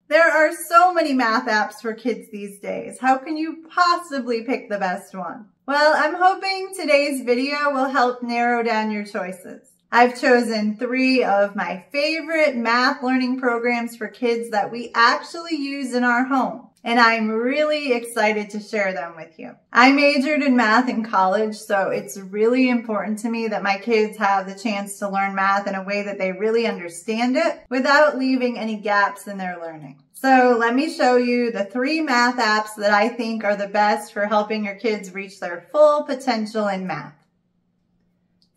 There are so many math apps for kids these days. How can you possibly pick the best one? Well, I'm hoping today's video will help narrow down your choices. I've chosen 3 of my favorite math learning programs for kids that we actually use in our home, and I'm really excited to share them with you. I majored in math in college, so it's really important to me that my kids have the chance to learn math in a way that they really understand it without leaving any gaps in their learning. So let me show you the 3 math apps that I think are the best for helping your kids reach their full potential in math.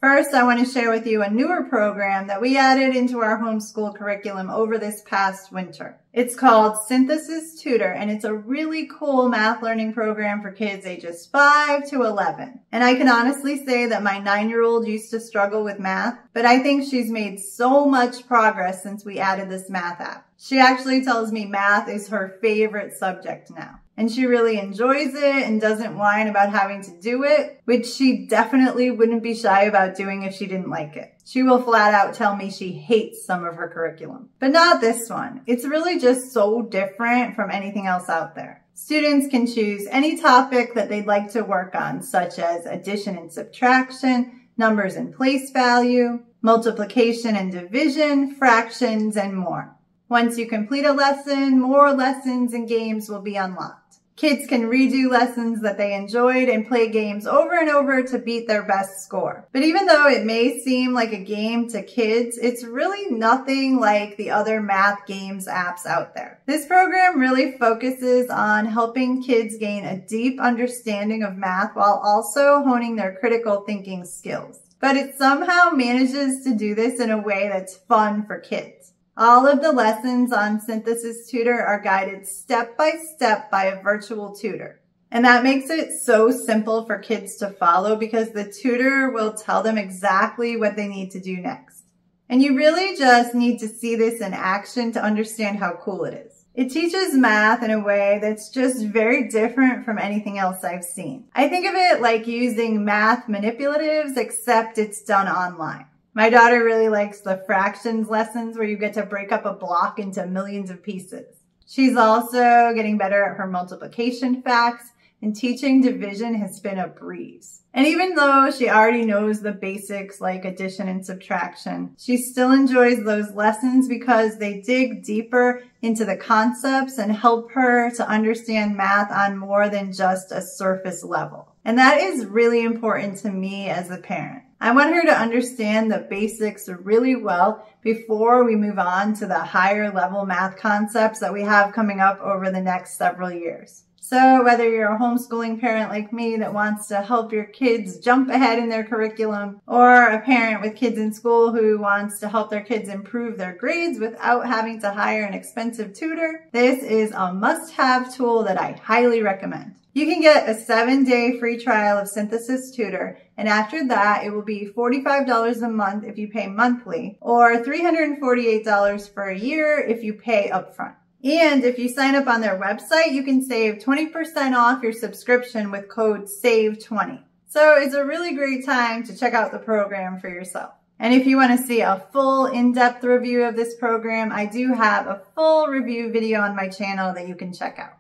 First, I want to share with you a newer program that we added into our homeschool curriculum over this past winter. It's called Synthesis Tutor, and it's a really cool math learning program for kids ages 5 to 11. And I can honestly say that my 9-year-old used to struggle with math, but I think she's made so much progress since we added this math app. She actually tells me math is her favorite subject now. And she really enjoys it and doesn't whine about having to do it, which she definitely wouldn't be shy about doing if she didn't like it. She will flat out tell me she hates some of her curriculum. But not this one. It's really just so different from anything else out there. Students can choose any topic that they'd like to work on, such as addition and subtraction, numbers and place value, multiplication and division, fractions, and more. Once you complete a lesson, more lessons and games will be unlocked. Kids can redo lessons that they enjoyed and play games over and over to beat their best score. But even though it may seem like a game to kids, it's really nothing like the other math games apps out there. This program really focuses on helping kids gain a deep understanding of math while also honing their critical thinking skills. But it somehow manages to do this in a way that's fun for kids. All of the lessons on Synthesis Tutor are guided step by step by a virtual tutor. And that makes it so simple for kids to follow because the tutor will tell them exactly what they need to do next. And you really just need to see this in action to understand how cool it is. It teaches math in a way that's just very different from anything else I've seen. I think of it like using math manipulatives, except it's done online. My daughter really likes the fractions lessons where you get to break up a block into millions of pieces. She's also getting better at her multiplication facts, and teaching division has been a breeze. And even though she already knows the basics like addition and subtraction, she still enjoys those lessons because they dig deeper into the concepts and help her to understand math on more than just a surface level. And that is really important to me as a parent. I want her to understand the basics really well before we move on to the higher level math concepts that we have coming up over the next several years. So whether you're a homeschooling parent like me that wants to help your kids jump ahead in their curriculum, or a parent with kids in school who wants to help their kids improve their grades without having to hire an expensive tutor, this is a must-have tool that I highly recommend. You can get a 7-day free trial of Synthesis Tutor, and after that, it will be $45 a month if you pay monthly, or $348 for a year if you pay upfront. And if you sign up on their website, you can save 20% off your subscription with code SAVE20. So it's a really great time to check out the program for yourself. And if you want to see a full in-depth review of this program, I do have a full review video on my channel that you can check out.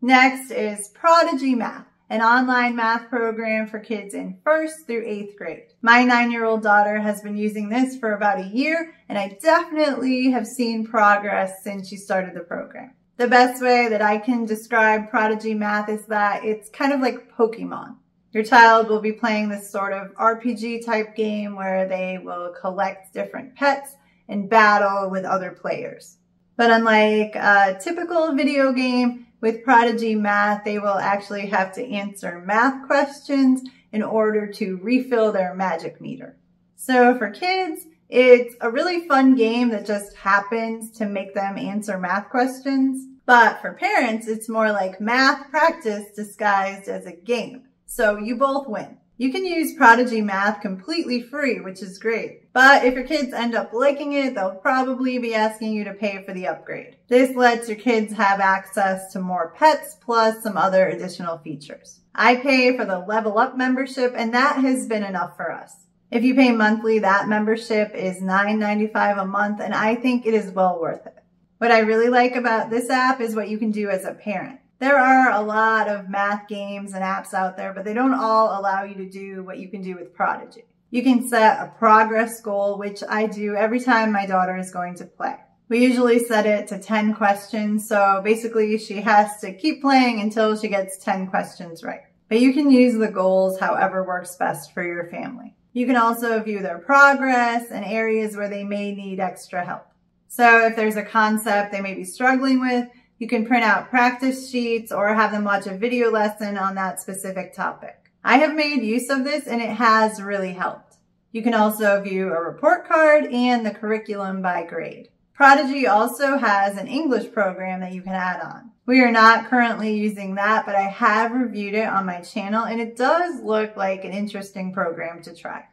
Next is Prodigy Math, an online math program for kids in 1st through 8th grade. My 9-year-old daughter has been using this for about a year, and I definitely have seen progress since she started the program. The best way that I can describe Prodigy Math is that it's kind of like Pokemon. Your child will be playing this sort of RPG type game where they will collect different pets and battle with other players. But unlike a typical video game, with Prodigy Math, they will actually have to answer math questions in order to refill their magic meter. So for kids, it's a really fun game that just happens to make them answer math questions. But for parents, it's more like math practice disguised as a game. So you both win. You can use Prodigy Math completely free, which is great. But if your kids end up liking it, they'll probably be asking you to pay for the upgrade. This lets your kids have access to more pets plus some other additional features. I pay for the Level Up membership, and that has been enough for us. If you pay monthly, that membership is $9.95 a month, and I think it is well worth it. What I really like about this app is what you can do as a parent. There are a lot of math games and apps out there, but they don't all allow you to do what you can do with Prodigy. You can set a progress goal, which I do every time my daughter is going to play. We usually set it to 10 questions, so basically she has to keep playing until she gets 10 questions right. But you can use the goals however works best for your family. You can also view their progress and areas where they may need extra help. So if there's a concept they may be struggling with, you can print out practice sheets or have them watch a video lesson on that specific topic. I have made use of this and it has really helped. You can also view a report card and the curriculum by grade. Prodigy also has an English program that you can add on. We are not currently using that, but I have reviewed it on my channel and it does look like an interesting program to try.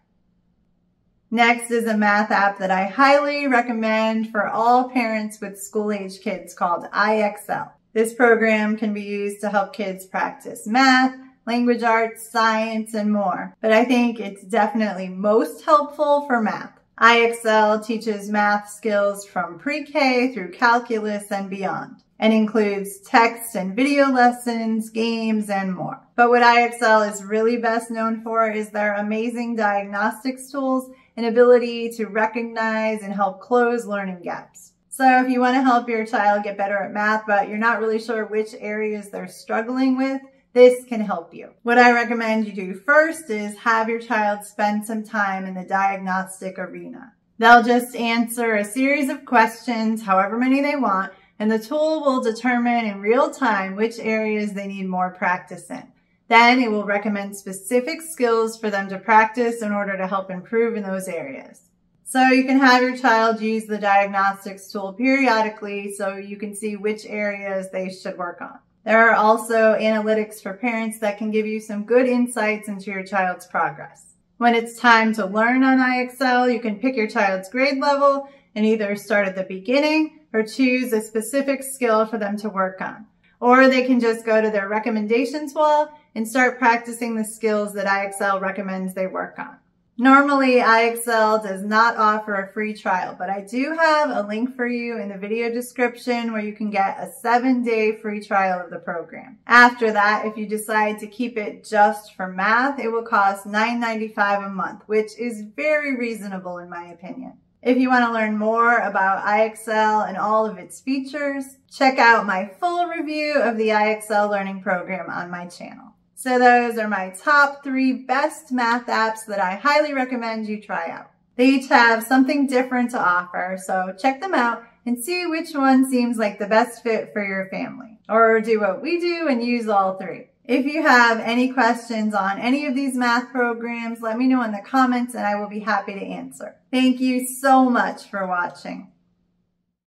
Next is a math app that I highly recommend for all parents with school-age kids called IXL. This program can be used to help kids practice math, language arts, science, and more. But I think it's definitely most helpful for math. IXL teaches math skills from pre-K through calculus and beyond, and includes text and video lessons, games, and more. But what IXL is really best known for is their amazing diagnostics tools and ability to recognize and help close learning gaps. So if you want to help your child get better at math, but you're not really sure which areas they're struggling with, this can help you. What I recommend you do first is have your child spend some time in the diagnostic arena. They'll just answer a series of questions, however many they want, and the tool will determine in real time which areas they need more practice in. Then it will recommend specific skills for them to practice in order to help improve in those areas. So you can have your child use the diagnostics tool periodically so you can see which areas they should work on. There are also analytics for parents that can give you some good insights into your child's progress. When it's time to learn on IXL, you can pick your child's grade level and either start at the beginning or choose a specific skill for them to work on. Or they can just go to their recommendations wall and start practicing the skills that IXL recommends they work on. Normally, IXL does not offer a free trial, but I do have a link for you in the video description where you can get a 7-day free trial of the program. After that, if you decide to keep it just for math, it will cost $9.95 a month, which is very reasonable in my opinion. If you want to learn more about IXL and all of its features, check out my full review of the IXL learning program on my channel. So those are my top 3 best math apps that I highly recommend you try out. They each have something different to offer, so check them out and see which one seems like the best fit for your family. Or do what we do and use all 3. If you have any questions on any of these math programs, let me know in the comments and I will be happy to answer. Thank you so much for watching.